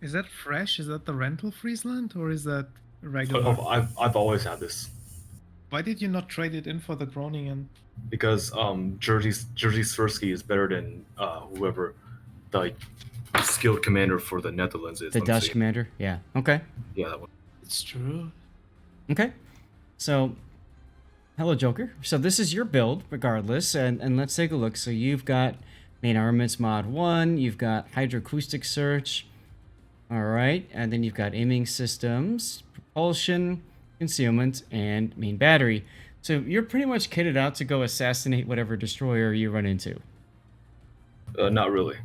Is that fresh? Is that the rental Friesland or is that regular? Oh, I've always had this Why did you not trade it in for the Groningen? because Jersey Swirsky is better than whoever the skilled commander for the Netherlands is. The Let me Dutch see. commander? Yeah. Okay. Yeah, that one. It's true. Okay. So, hello, Joker. So this is your build, regardless, and let's take a look. So you've got main armaments mod 1, you've got hydroacoustic search, all right, and then you've got aiming systems, propulsion, concealment, and main battery. So you're pretty much kitted out to go assassinate whatever destroyer you run into. Not really.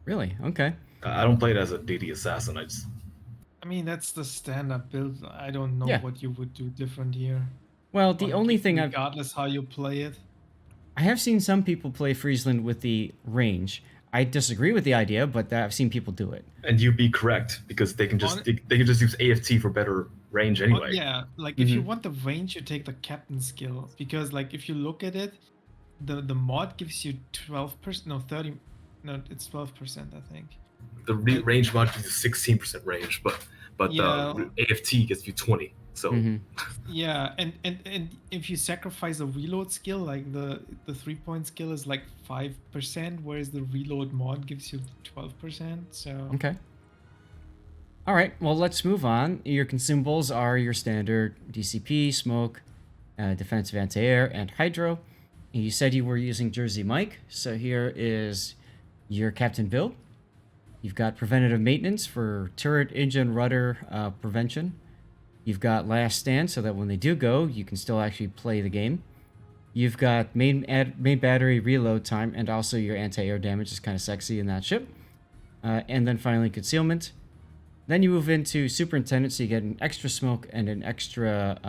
Really? Okay. I don't play it as a DD assassin. I mean, that's the standard build. I don't know Yeah. what you would do different here. Well, the only thing regardless how you play it. I have seen some people play Friesland with the range. I disagree with the idea, but I've seen people do it. And you'd be correct because they can just they can just use AFT for better range anyway. Yeah, like if you want the range, you take the captain skill because like if you look at it, the mod gives you 12%, no 30, no it's 12% I think. The range mod gives you 16% range, but Yeah. the AFT gets you 20. So yeah, and if you sacrifice a reload skill, like the 3-point skill is like 5%, whereas the reload mod gives you 12%. So okay. All right, well, let's move on. Your consumables are your standard DCP, smoke, defensive anti-air, and hydro. And you said you were using Jersey Mike, so here is your captain build. You've got preventative maintenance for turret, engine, rudder prevention. You've got last stand so that when they do go, you can still actually play the game. You've got main battery reload time, and also your anti-air damage is kind of sexy in that ship. And then finally concealment. Then you move into superintendent, so you get an extra smoke and an extra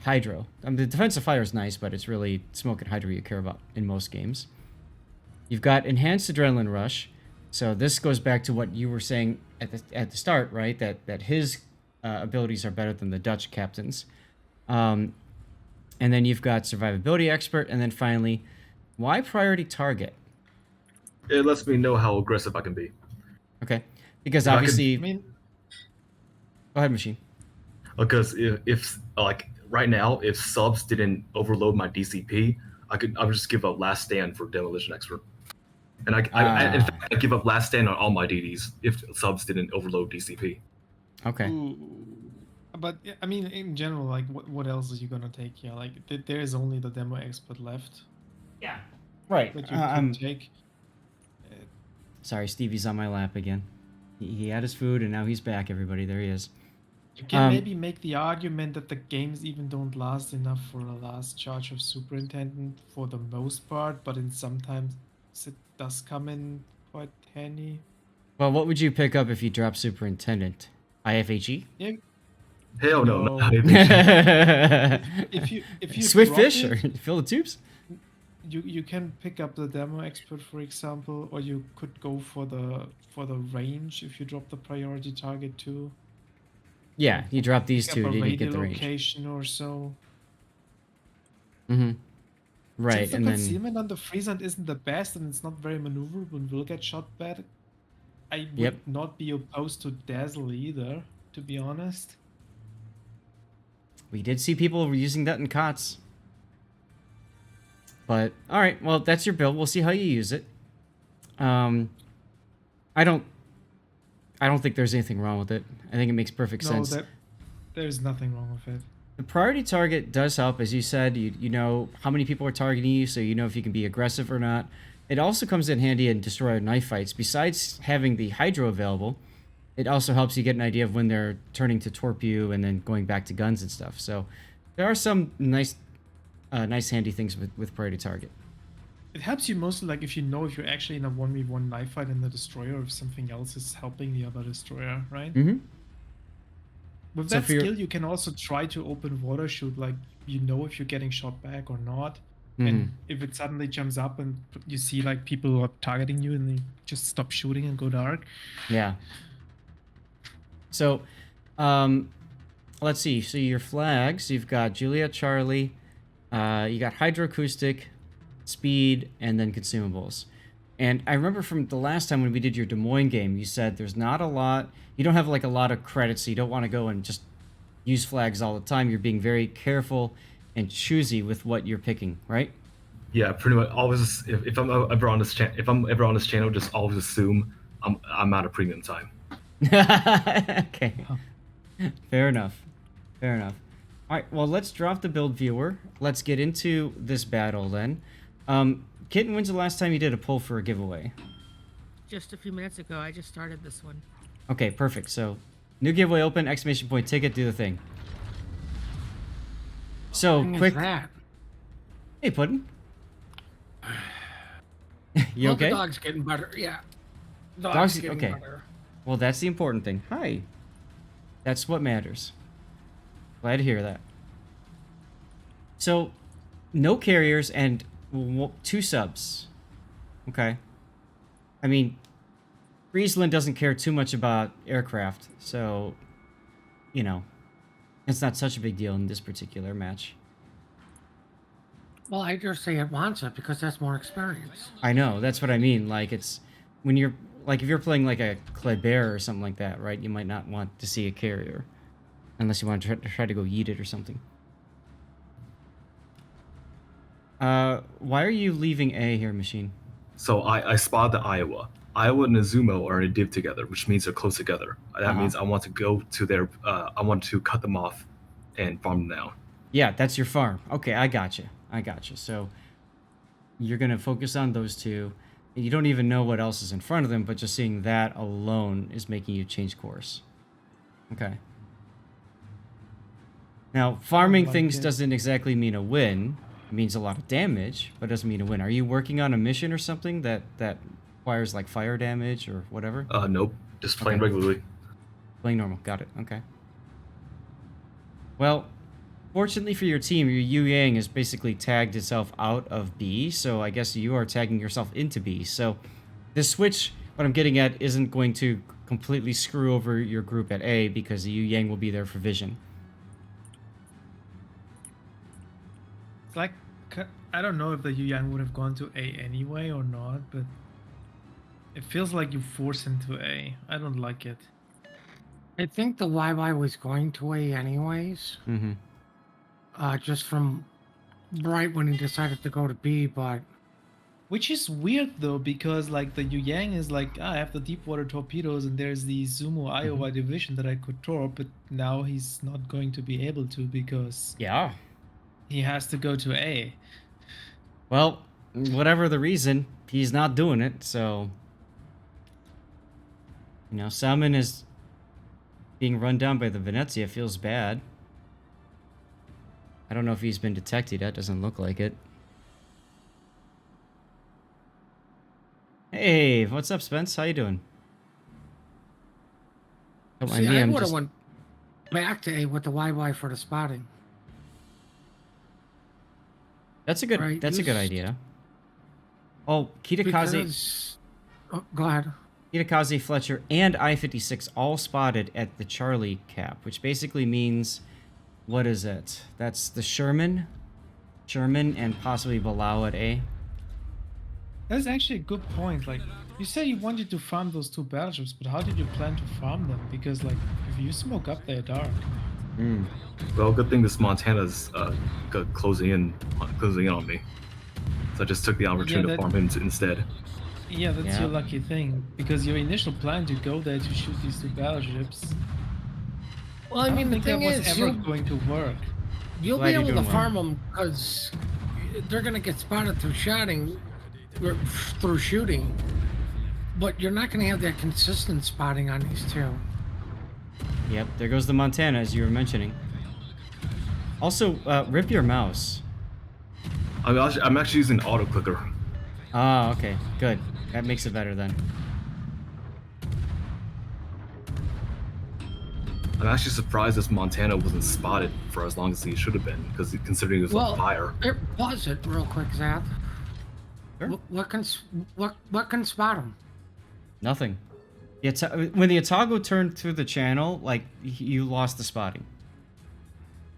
hydro. The defensive fire is nice, but it's really smoke and hydro you care about in most games. You've got enhanced adrenaline rush. So this goes back to what you were saying at the start, right? That his abilities are better than the Dutch captain's. And then you've got survivability expert, and then finally, why priority target? it lets me know how aggressive I can be. Okay, because obviously, go ahead, machine. Because if like right now, if subs didn't overload my DCP, I would just give up last stand for demolition expert. And in fact, I give up last stand on all my DDs if subs didn't overload DCP. Okay. Ooh. But I mean, in general, like, what else are you gonna take here? Like, there is only the demo expert left. Yeah. Right. That you can take. Sorry, Stevie's on my lap again. He had his food and now he's back. Everybody, there he is. You can maybe make the argument that the games even don't last enough for a last charge of superintendent for the most part, but in sometimes it does come in quite handy. Well, what would you pick up if you drop superintendent? IFHE? Yeah. Hell no. Not if you Swift fish or fill the tubes? You can pick up the demo expert, for example, or you could go for the range if you drop the priority target too. Yeah, you drop these two to get the range. Location or so. Right, Since the and then concealment on the Friesland isn't the best and it's not very maneuverable and will get shot back, I would not be opposed to Dazzle either, to be honest. We did see people using that in COTS. But, alright, well, that's your build. We'll see how you use it. I don't think there's anything wrong with it. I think it makes perfect sense. There's nothing wrong with it. The priority target does help, as you said. You know how many people are targeting you, so you know if you can be aggressive or not. It also comes in handy in destroyer knife fights. Besides having the hydro available, it also helps you get an idea of when they're turning to torp you and then going back to guns and stuff. So there are some nice handy things with priority target. It helps you mostly like if you know if you're actually in a 1v1 knife fight in the destroyer or if something else is helping the other destroyer, right? With that skill, you can also try to open water shoot, like you know if you're getting shot back or not. And if it suddenly jumps up and you see like people who are targeting you and they just stop shooting and go dark. Yeah. So, let's see. So your flags, you've got Juliet Charlie, you got hydroacoustic, speed, and then consumables. And I remember from the last time when we did your Des Moines game, you said there's not a lot. You don't have like a lot of credits, so you don't want to go and just use flags all the time. You're being very careful and choosy with what you're picking, right? Yeah, pretty much. Always, if I'm ever on this channel, just always assume I'm out of premium time. Okay. Fair enough. Fair enough. All right. Well, let's drop the build viewer. Let's get into this battle then. Kitten, when's the last time you did a poll for a giveaway? Just a few minutes ago. I just started this one. Okay, perfect. So, new giveaway open! Exclamation point! Ticket. Do the thing. So quick. Hey, Puddin'. You okay? The dog's getting better. Yeah. Dog's getting okay. better. Well, that's the important thing. Hi. That's what matters. Glad to hear that. So, no carriers and 2 subs. Okay. I mean, Friesland doesn't care too much about aircraft, so, you know, it's not such a big deal in this particular match. Well, I just say it wants it because that's more experience. I know, that's what I mean. Like, it's when you're like, if you're playing like a Kleber or something like that, right? You might not want to see a carrier unless you want to try to go yeet it or something. Why are you leaving A here, Machine? So I spotted the Iowa. Iowa and Izumo are in a div together, which means they're close together. That means I want to go to their. I want to cut them off and farm them down. Yeah, that's your farm. Okay, I got you. So you're gonna focus on those 2. You don't even know what else is in front of them, but just seeing that alone is making you change course. Okay. Now, farming things doesn't exactly mean a win. It means a lot of damage, but doesn't mean a win. Are you working on a mission or something that requires like fire damage or whatever? Nope. Just playing regularly. Playing normal. Got it. Okay. Well, fortunately for your team, your Yu Yang has basically tagged itself out of B, so I guess you are tagging yourself into B. So this switch, what I'm getting at, isn't going to completely screw over your group at A because the Yu Yang will be there for vision. It's like, I don't know if the Yu Yang would have gone to A anyway or not, but it feels like you force him to A. I don't like it. I think the YY was going to A anyways. Mm-hmm. Just from right when he decided to go to B, but... Which is weird though, because like the Yu Yang is like, I have the deep water torpedoes and there's the Zumo Iowa division that I could torp, but now he's not going to be able to because he has to go to A. Well, whatever the reason, he's not doing it, so... You know, Salmon is being run down by the Venezia. Feels bad. I don't know if he's been detected. That doesn't look like it. Hey, what's up, Spence? How you doing? Don't mind See, me, I I'm would have just... went back to A with the YY for the spotting. That's a good. Right, That's a good idea. Oh, Kitakaze, Because... Oh, go ahead. Kitakaze, Fletcher, and I-56 all spotted at the Charlie cap, which basically means, what is it? That's the Sherman, and possibly Balau at A. That's actually a good point. Like, you said you wanted to farm those 2 battleships, but how did you plan to farm them? Because like, if you smoke up, they're dark. Well, good thing this Montana's closing in on me. So I just took the opportunity to farm him instead. Yeah, that's your lucky thing, because your initial plan to go there to shoot these 2 battleships. Well, I mean, the thing is, that was ever going to work. You'll be able to farm them because they're going to get spotted through shooting, but you're not going to have that consistent spotting on these 2. Yep, there goes the Montana, as you were mentioning. Also, rip your mouse. I'm actually using auto clicker. Ah, okay, good. That makes it better then. I'm actually surprised this Montana wasn't spotted for as long as he should have been, because considering he was on fire. Pause it real quick, Zap. Sure. What can spot him? Nothing. When the Atago turned through the channel, like, you lost the spotting.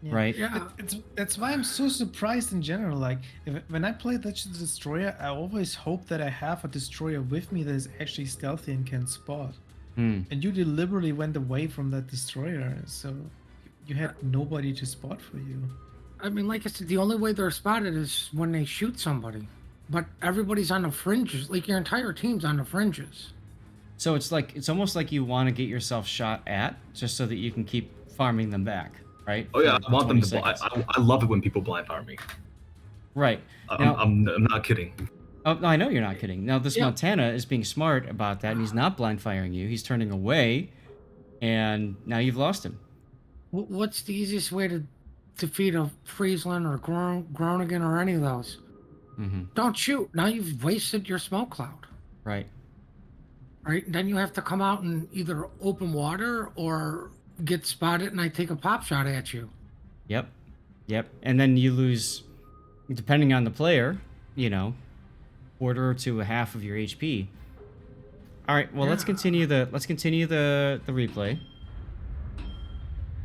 Yeah. right? Yeah. That's why I'm so surprised in general. Like when I play the destroyer, I always hope that I have a destroyer with me that is actually stealthy and can spot. Hmm. And you deliberately went away from that destroyer, so you had nobody to spot for you. I mean, like I said, the only way they're spotted is when they shoot somebody. But everybody's on the fringes. Like your entire team's on the fringes. So it's almost like you want to get yourself shot at just so that you can keep farming them back, right? Oh yeah, For I want them 20 to. seconds. I love it when people blind fire me. Right. Now, I'm not kidding. oh, no, I know you're not kidding. Now, this Yeah. Montana is being smart about that, and he's not blind firing you. He's turning away, and now you've lost him. What's the easiest way to defeat a Friesland or Groningen or any of those? Mm-hmm. Don't shoot. Now you've wasted your smoke cloud. Right. Right? Then you have to come out and either open water or get spotted and I take a pop shot at you. Yep. Yep. And then you lose, depending on the player, quarter to a half of your HP. All right. Well, let's Yeah. continue the replay.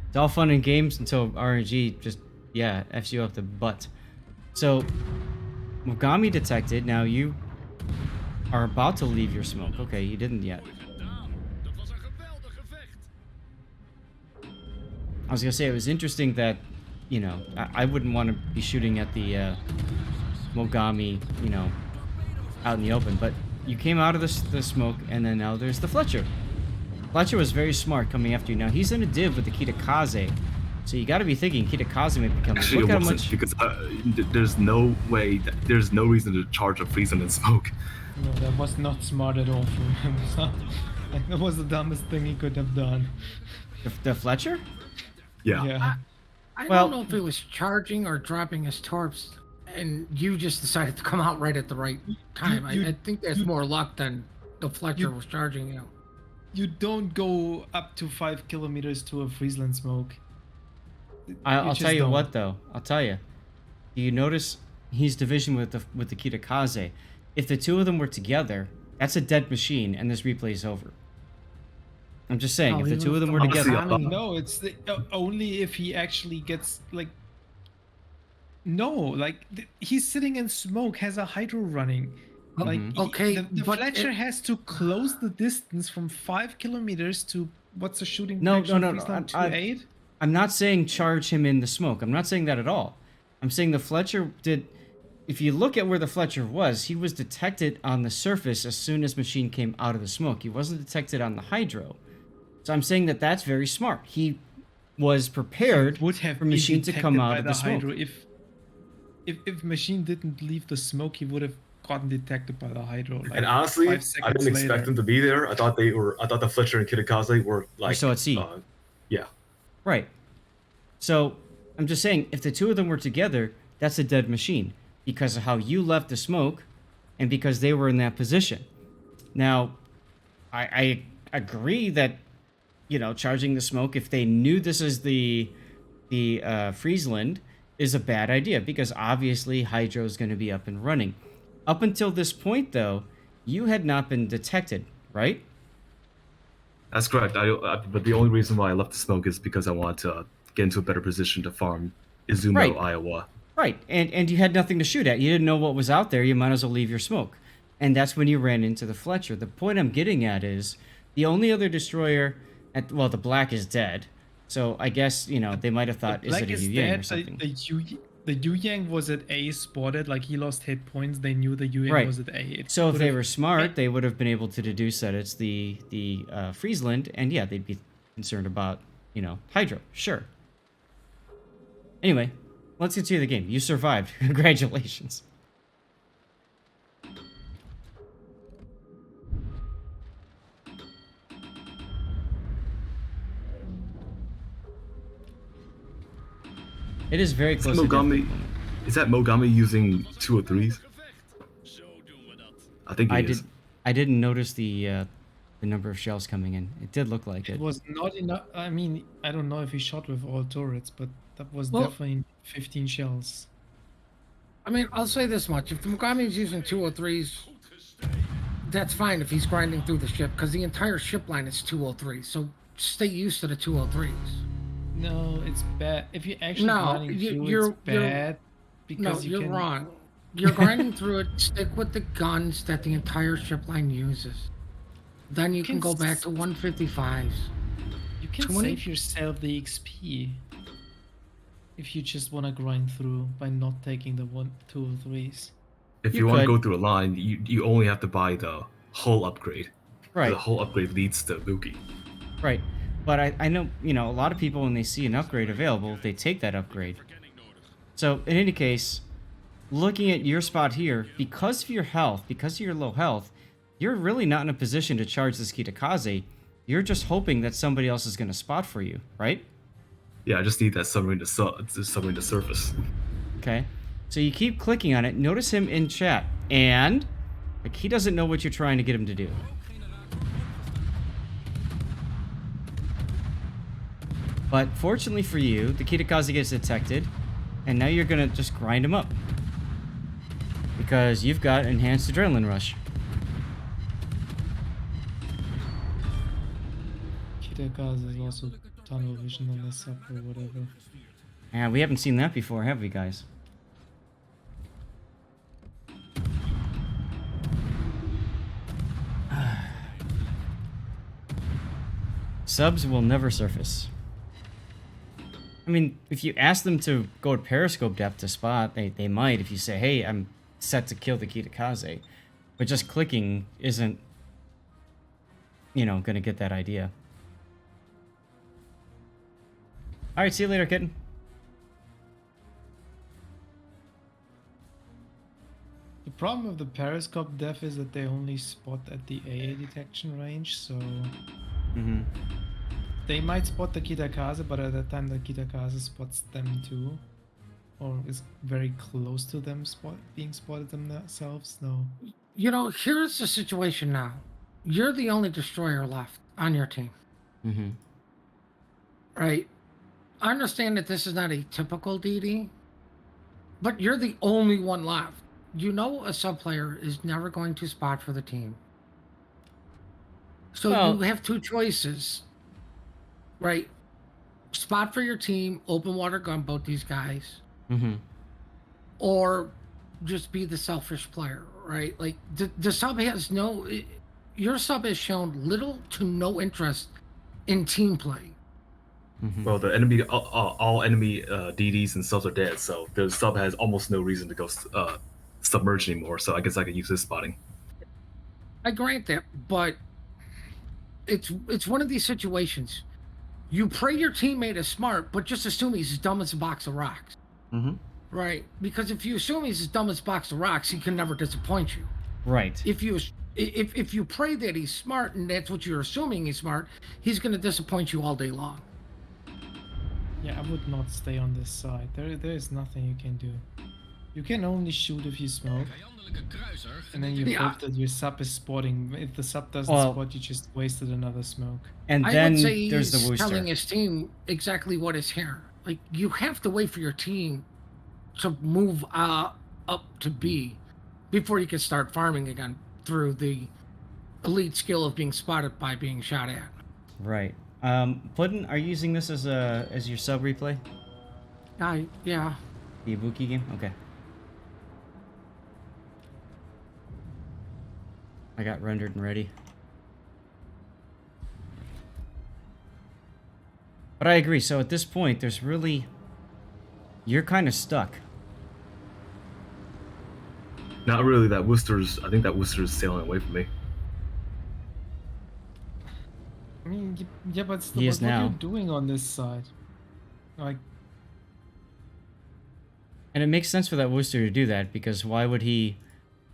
It's all fun and games until RNG just f's you up the butt. So, Mogami detected. Now you are about to leave your smoke. Okay, you didn't yet. I was gonna say it was interesting that, I wouldn't want to be shooting at the Mogami, out in the open, but you came out of the smoke, and then now there's the Fletcher. Fletcher was very smart coming after you. Now he's in a div with the Kitakaze, so you got to be thinking Kitakaze may be coming. Actually, Look it how wasn't much. because there's no way. There's no reason to charge a Friesland in smoke. No, that was not smart at all from him. Like, that was the dumbest thing he could have done. The Fletcher? Yeah. Yeah. I Well- don't know if it was charging or dropping his torps and you just decided to come out right at the right time. I think that's more luck than the Fletcher was charging you. You don't go up to 5 kilometers to a Friesland smoke. I'll just tell you don't. what though. I'll tell you. Do you notice he's division with the Kitakaze? If the two of them were together, that's a dead machine, and this replay is over. I'm just saying, Oh, if the even two of if them the were Honestly, together, No, it's only if he actually gets like. No, like he's sitting in smoke, has a hydro running. Like Okay, the but Fletcher has to close the distance from 5 kilometers to what's the shooting? No, protection no, of no, Friesland, I- 2.8? I'm not saying charge him in the smoke. I'm not saying that at all. I'm saying the Fletcher did. If you look at where the Fletcher was, he was detected on the surface as soon as machine came out of the smoke. He wasn't detected on the hydro. So I'm saying that that's very smart. He was prepared Would have for machine been to come detected out by of the smoke. hydro if machine didn't leave the smoke, he would have gotten detected by the hydro. Like And honestly, 5 I seconds didn't expect later. them to be there. I thought the Fletcher and Kitakaze were like. so at sea. Yeah. Right. So I'm just saying, if the two of them were together, that's a dead machine because of how you left the smoke and because they were in that position. Now, I agree that, charging the smoke, if they knew this is the Friesland, is a bad idea because obviously hydro is going to be up and running. Up until this point, though, you had not been detected, right? That's correct. But the only reason why I left the smoke is because I wanted to get into a better position to farm Izumo, Right. Iowa. Right, and you had nothing to shoot at. You didn't know what was out there. You might as well leave your smoke. And that's when you ran into the Fletcher. The point I'm getting at is the only other destroyer the black is dead. So I guess, they might have thought, is Black it a is Yu Yang or dead. something? The Yu Yang was at A spotted, like he lost hit points. They knew the Yu Yang Right. was at A. It So if would they have- were smart, they would have been able to deduce that it's the Friesland, and yeah, they'd be concerned about, hydro. Sure. Anyway, let's continue the game. You survived. Congratulations. It is very close to death at the moment. Is that Mogami using 203s? I think it is. I didn't notice the number of shells coming in. It did look like It it. was not enough. I mean, I don't know if he shot with all turrets, but that was Well- definitely 15 shells. I mean, I'll say this much. If the Mogami is using 203s, that's fine if he's grinding through the ship, because the entire ship line is 203. So stay used to the 203s. No, it's bad. If you're actually No, grinding through, it's bad because you're can. wrong. You're grinding through it. Stick with the guns that the entire ship line uses. Then you can go back to 155s. You can save yourself the XP if you just want to grind through by not taking the 1, 2, or 3s. If you want to go through a line, you only have to buy the hull upgrade. Right. The hull upgrade leads to Luki. Right. But I know, you know, a lot of people, when they see an upgrade available, they take that upgrade. So, in any case, looking at your spot here, because of your health, because of your low health, you're really not in a position to charge this Kitakaze. You're just hoping that somebody else is going to spot for you, right? Yeah, I just need that submarine to surface. Okay. So you keep clicking on it. Notice him in chat. And like, he doesn't know what you're trying to get him to do. But fortunately for you, the Kitakaze gets detected, and now you're gonna just grind him up. Because you've got enhanced adrenaline rush. Kitakaze is also tunnel vision on this sub or whatever. And we haven't seen that before, have we, guys? Subs will never surface. I mean, if you ask them to go to periscope depth to spot, they might if you say, hey, I'm set to kill the Kitakaze. But just clicking isn't, you know, gonna get that idea. Alright, see you later, kitten. The problem with the periscope depth is that they only spot at the AA detection range, so... They might spot the Kitakaze, but at that time the Kitakaze spots them too. Or is very close to them being spotted themselves, no. You know, here's the situation now. You're the only destroyer left on your team. Right? I understand that this is not a typical DD, but you're the only one left. You know a sub player is never going to spot for the team. So you have two choices. Right? Spot for your team, open water gunboat these guys. Or just be the selfish player, right? Like, the sub has no... Your sub has shown little to no interest in team play. Well, the enemy, all enemy DDs and subs are dead, so the sub has almost no reason to go submerge anymore, so I guess I could use this spotting. I grant that, but it's one of these situations. You pray your teammate is smart, but just assume he's as dumb as a box of rocks. Right? Because if you assume he's as dumb as a box of rocks, he can never disappoint you. Right. If you pray that he's smart and that's what you're assuming he's smart, he's going to disappoint you all day long. Yeah, I would not stay on this side. There is nothing you can do. You can only shoot if you smoke. And then you hope that your sub is spotting. If the sub doesn't spot, you just wasted another smoke. And then there's the Wooster. Telling his team exactly what is here. Like, you have to wait for your team to move up to B before you can start farming again through the elite skill of being spotted by being shot at. Right. Puddin', are you using this as your sub replay? Yeah. The Ibuki game? Okay. I got rendered and ready. But I agree, so at this point, there's really... You're kind of stuck. Not really, I think that Worcester's sailing away from me. I mean, yeah, but still, what are you doing on this side? Like... And it makes sense for that Worcester to do that, because why would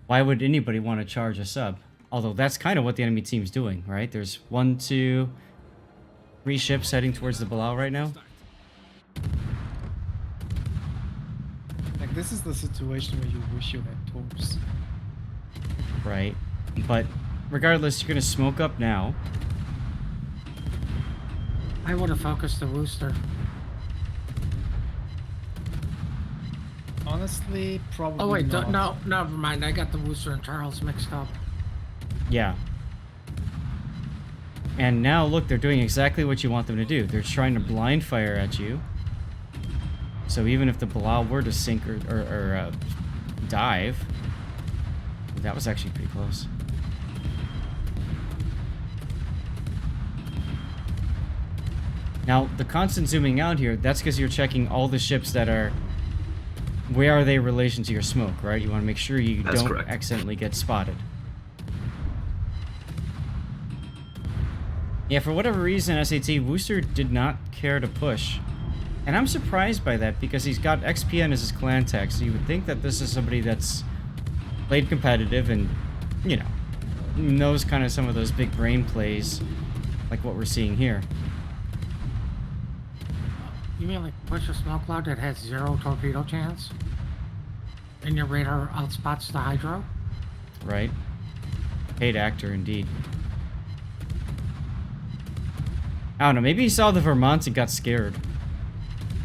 anybody want to charge a sub? Although that's kind of what the enemy team's doing, right? There's 1, 2, 3 ships heading towards the Bilal right now. Like, this is the situation where you wish you had torps. Right. But regardless, you're going to smoke up now. I would have focused the Wooster. Honestly, probably Oh, wait, not. no, never mind. I got the Wooster and Charles mixed up. Yeah. And now, look, they're doing exactly what you want them to do. They're trying to blind fire at you. So even if the Bilal were to sink or dive... That was actually pretty close. Now, the constant zooming out here, that's because you're checking all the ships that are... Where are they in relation to your smoke, right? You want to make sure you don't accidentally get spotted. Yeah, for whatever reason, SAT, Wooster did not care to push. And I'm surprised by that, because he's got XPN as his clan tech, so you would think that this is somebody that's played competitive and, you know, knows kind of some of those big brain plays, like what we're seeing here. You mean like push a smoke cloud that has 0 torpedo chance? And your radar outspots the hydro? Right. Paid actor, indeed. I don't know, maybe he saw the Vermont and got scared.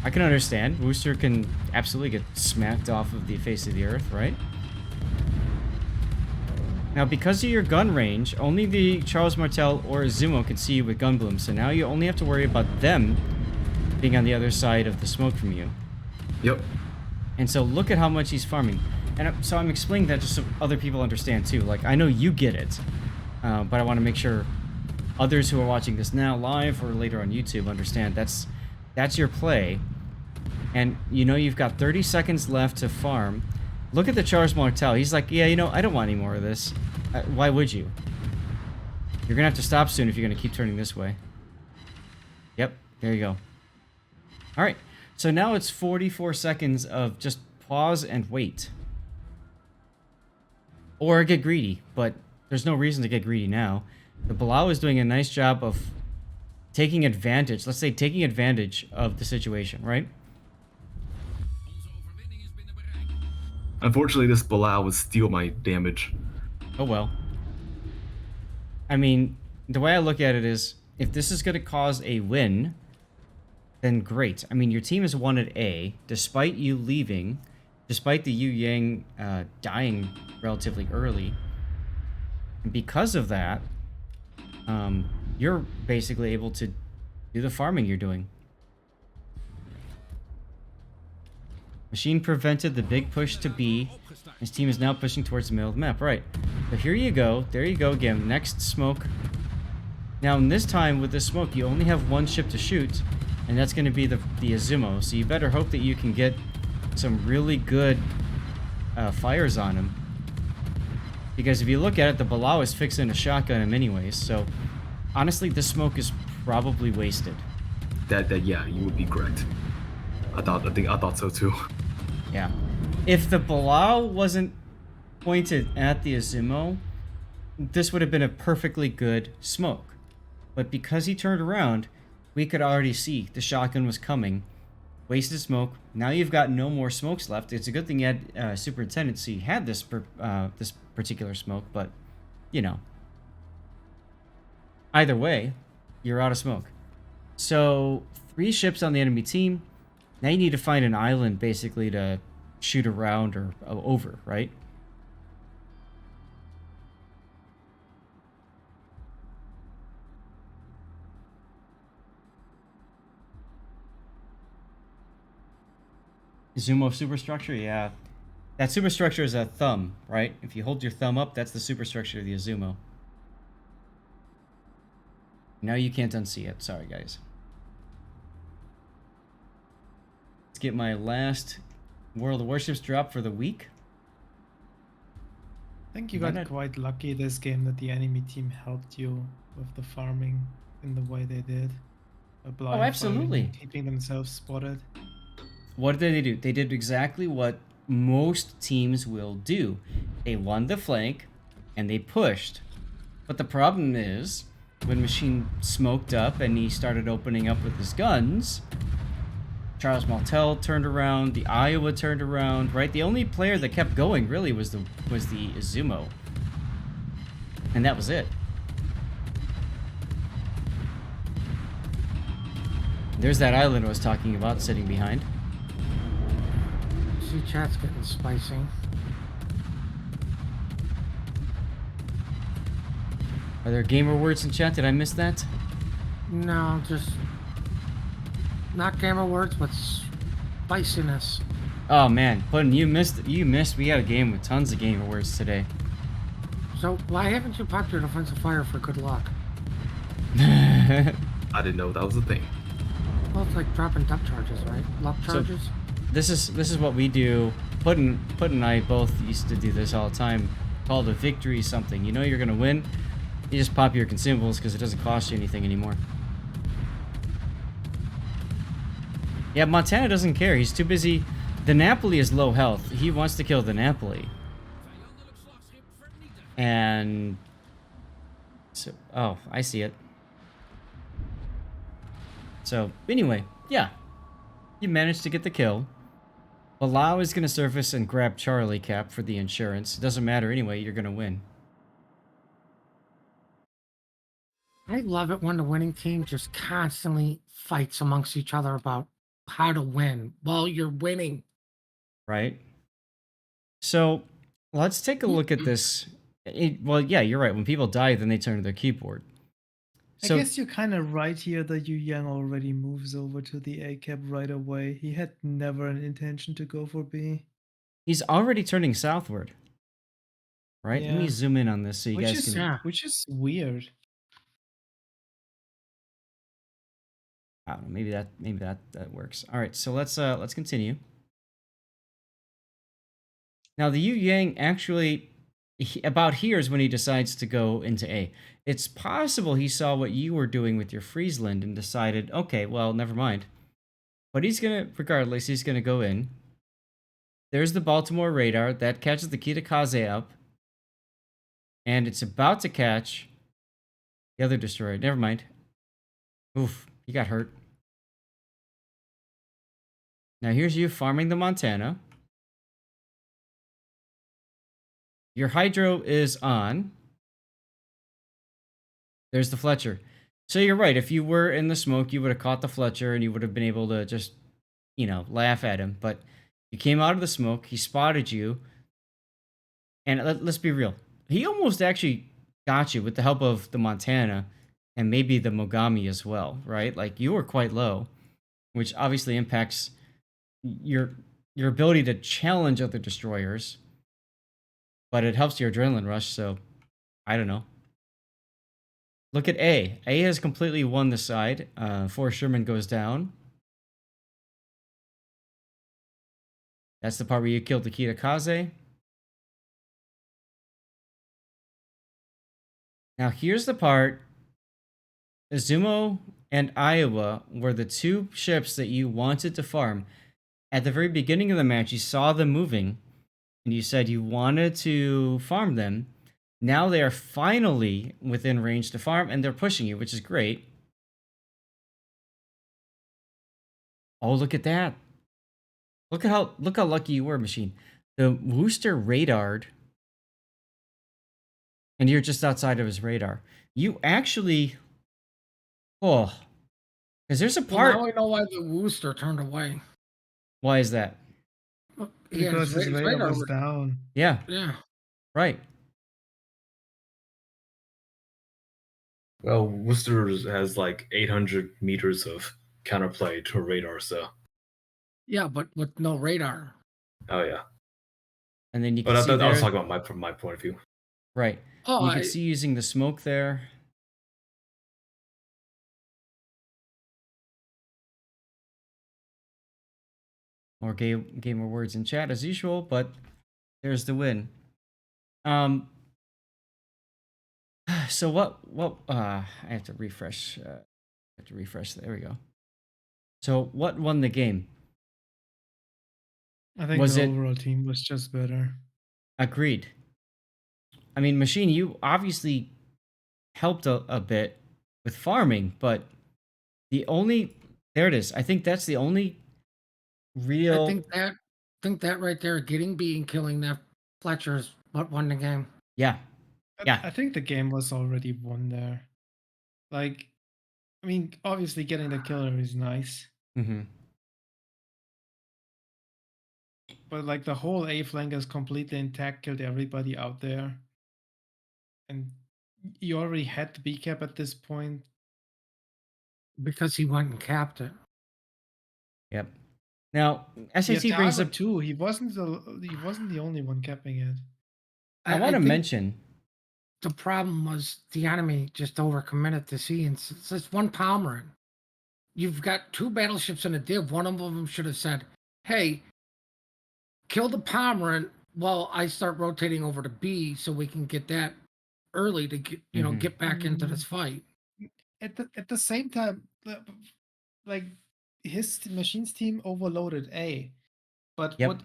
I can understand. Wooster can absolutely get smacked off of the face of the earth, right? Now, because of your gun range, only the Charles Martel or Zumo can see you with gun bloom, so now you only have to worry about them being on the other side of the smoke from you. Yep. And so look at how much he's farming. And so I'm explaining that just so other people understand too. Like, I know you get it, but I want to make sure others who are watching this now live or later on YouTube understand that's your play. And you know you've got 30 seconds left to farm. Look at the Charles Martel. He's like, yeah, you know, I don't want any more of this. Why would you? You're going to have to stop soon if you're going to keep turning this way. Yep, there you go. All right, so now it's 44 seconds of just pause and wait. Or get greedy, but there's no reason to get greedy now. The Bilal is doing a nice job of taking advantage, let's say taking advantage of the situation, right? Unfortunately, this Bilal would steal my damage. Oh well. I mean, the way I look at it is, if this is going to cause a win, then great. I mean, your team has won at A, despite you leaving, despite the Yu Yang dying relatively early. And because of that, you're basically able to do the farming you're doing. Machine prevented the big push to B. His team is now pushing towards the middle of the map. Right. So here you go. There you go again. Next smoke. Now, in this time, with this smoke, you only have one ship to shoot, and that's going to be the Azumo. So you better hope that you can get some really good fires on him. Because if you look at it, the Bilal is fixing a shotgun him anyways. So, honestly, this smoke is probably wasted. Yeah, you would be correct. I thought so too. Yeah. If the Bilal wasn't pointed at the Azumo, this would have been a perfectly good smoke. But because he turned around, we could already see the shotgun was coming. Wasted smoke. Now you've got no more smokes left. It's a good thing you had Superintendent, so you had this this particular smoke, but, you know. Either way, you're out of smoke. So, 3 ships on the enemy team. Now you need to find an island, basically, to shoot around or over, right? Zumo superstructure? Yeah. That superstructure is a thumb, right? If you hold your thumb up, that's the superstructure of the Azumo. Now you can't unsee it. Sorry, guys. Let's get my last World of Warships drop for the week. I think you got quite lucky this game that the enemy team helped you with the farming in the way they did. Oh, absolutely. Keeping themselves spotted. What did they do? They did exactly what most teams will do. They won the flank, and they pushed. But the problem is, when Machine smoked up and he started opening up with his guns, Charles Martel turned around, the Iowa turned around, right? The only player that kept going, really, was the Azumo. And that was it. There's that island I was talking about, sitting behind. See, chat's getting spicy. Are there gamer words in chat? Did I miss that? No, just not gamer words, but spiciness. Oh man, Puddin', you missed. We had a game with tons of gamer words today. So why haven't you popped your defensive fire for good luck? I didn't know that was a thing. Well, it's like dropping depth charges, right? Luck charges. So, this is what we do. Puddin' and I both used to do this all the time. Called a victory something. You know you're gonna win. You just pop your consumables because it doesn't cost you anything anymore. Yeah, Montana doesn't care. He's too busy. The Napoli is low health. He wants to kill the Napoli. And so, oh, I see it. So, anyway, yeah. You managed to get the kill. Palau is going to surface and grab Charlie Cap for the insurance. It doesn't matter anyway, you're going to win. I love it when the winning team just constantly fights amongst each other about how to win while you're winning. Right? So, let's take a look at this. Well, yeah, you're right. When people die, then they turn to their keyboard. So, I guess you're kind of right here that Yu Yang already moves over to the A cap right away. He had never an intention to go for B. He's already turning southward. Right? Yeah. Let me zoom in on this so you guys can... Which is weird. I don't know, maybe that works. All right, so let's continue. Now the Yu Yang actually about here is when he decides to go into A. It's possible he saw what you were doing with your Friesland and decided, okay, well, never mind. But regardless, he's gonna go in. There's the Baltimore radar that catches the Kitakaze up, and it's about to catch the other destroyer. Never mind. Oof, he got hurt. Now here's you farming the Montana. Your Hydro is on. There's the Fletcher. So you're right. If you were in the smoke, you would have caught the Fletcher and you would have been able to just, laugh at him. But you came out of the smoke. He spotted you. And let's be real. He almost actually got you with the help of the Montana and maybe the Mogami as well, right? Like you were quite low, which obviously impacts your ability to challenge other destroyers, but it helps your adrenaline rush. So I don't know. Look at A. A has completely won the side. Forrest Sherman goes down. That's the part where you killed the Kitakaze. Now here's the part. Izumo and Iowa were the two ships that you wanted to farm. At the very beginning of the match, you saw them moving, and you said you wanted to farm them. Now they are finally within range to farm, and they're pushing you, which is great. Oh, look at that. Look how lucky you were, Machine. The Worcester radared, and you're just outside of his radar. You actually... Oh. Because there's a part... Well, now I know why the Worcester turned away. Why is that? Because his radar was down. Yeah. Yeah. Right. Well, Worcester has like 800 meters of counterplay to radar, so. Yeah, but with no radar. Oh yeah. And then you can see I was talking about from my point of view. Right. Oh, you can see using the smoke there. More gamer words in chat as usual, but there's the win. So what I have to refresh. There we go. So what won the game? I think the overall team was just better. Agreed. I mean, Machine, you obviously helped a bit with farming, but there it is. I think that's the only real... I think that right there, getting B and killing that Fletcher is what won the game. Yeah. Yeah. I think the game was already won there. Like, I mean, obviously getting the killer is nice. Mm-hmm. But like the whole A flank is completely intact, killed everybody out there. And You already had the B cap at this point. Because he went and capped it. Yep. Now, Yeah, SAT brings Thiago up. too. He wasn't the only one capping it. I want to think mention. the problem was the enemy just overcommitted to sea, and it's one Palmerin. You've got 2 battleships in a div. One of them should have said, "Hey, kill the Palmerin while I start rotating over to B, so we can get that early to get get back into this fight." At the same time, like his machine's team overloaded A, but Yep. what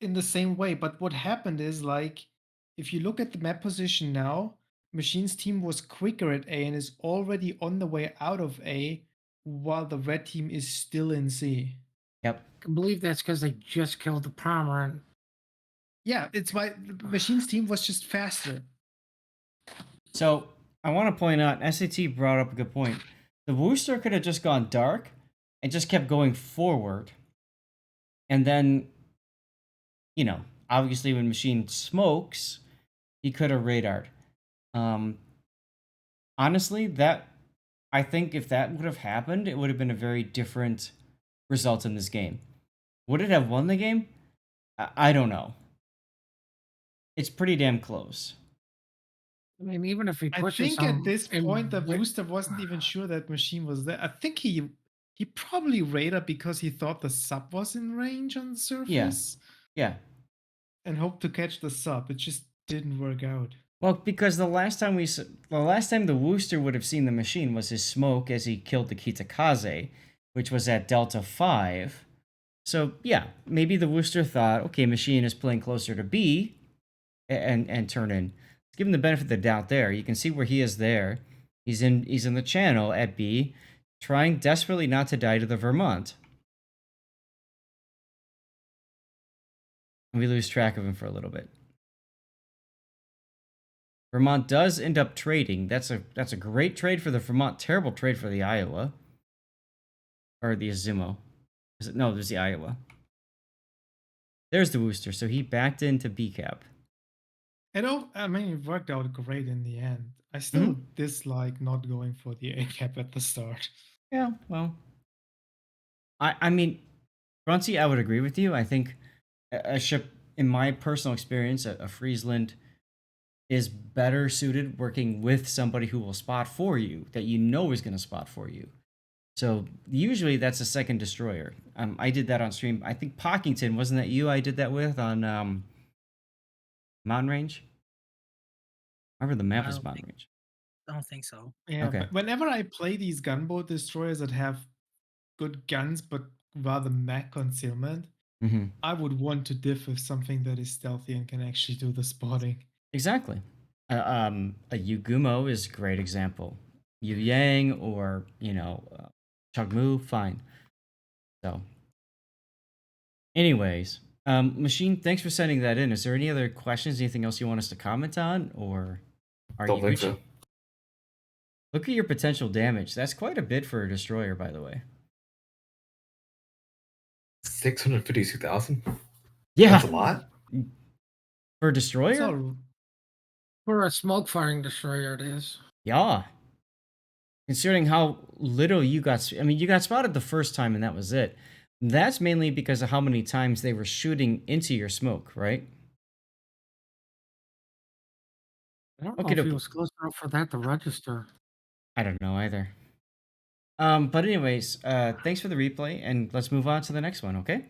in the same way. But what happened is, like, if you look at the map position now, machine's team was quicker at A and is already on the way out of A, while the red team is still in C. Yep. I believe that's because they just killed the Palmerin. Yeah, it's why the machine's team was just faster. So I want to point out, SAT brought up a good point. The Worcester could have just gone dark and just kept going forward. And then, obviously when machine smokes, he could have radared. Honestly, I think if that would have happened, it would have been a very different result in this game. Would it have won the game? I don't know. It's pretty damn close. I mean, even if he I pushes think at this point the and booster wasn't even sure that machine was there. I think he probably raided because he thought the sub was in range on the surface. Yeah. And hoped to catch the sub. It just didn't work out. Well, because the last time the Wooster would have seen the machine was his smoke as he killed the Kitakaze, which was at Delta 5. So yeah, maybe the Wooster thought, okay, machine is playing closer to B, and turn in. Let's give him the benefit of the doubt there. You can see where he is there. He's in the channel at B, trying desperately not to die to the Vermont. And we lose track of him for a little bit. Vermont does end up trading. That's a great trade for the Vermont. Terrible trade for the Iowa. Or the Izumo. No, there's the Iowa. There's the Wooster. So he backed into B cap. I mean, it worked out great in the end. I still dislike not going for the A cap at the start. Yeah, well. I mean, Grunty, I would agree with you. I think a ship, in my personal experience, a Friesland is better suited working with somebody who will spot for you, that you know is going to spot for you. So usually that's a second destroyer. I did that on stream. I think Pockington, wasn't that you I did that with on Mountain Range? I remember the map was Mountain Range. I don't think so. Yeah, okay. But whenever I play these gunboat destroyers that have good guns but rather mech concealment, I would want to diff with something that is stealthy and can actually do the spotting. Exactly. A Yugumo is a great example. Yu Yang or, Chugmu, fine. So, anyways, Machine, thanks for sending that in. Is there any other questions, anything else you want us to comment on, or are Don't you think so. Look at your potential damage. That's quite a bit for a destroyer, by the way. 652,000? Yeah. That's a lot. For a destroyer? For a smoke firing destroyer, it is. Yeah. Considering how little you got... I mean, you got spotted the first time and that was it. That's mainly because of how many times they were shooting into your smoke, right? I don't know if he was close enough for that to register. I don't know either. But anyways, thanks for the replay, and let's move on to the next one, okay?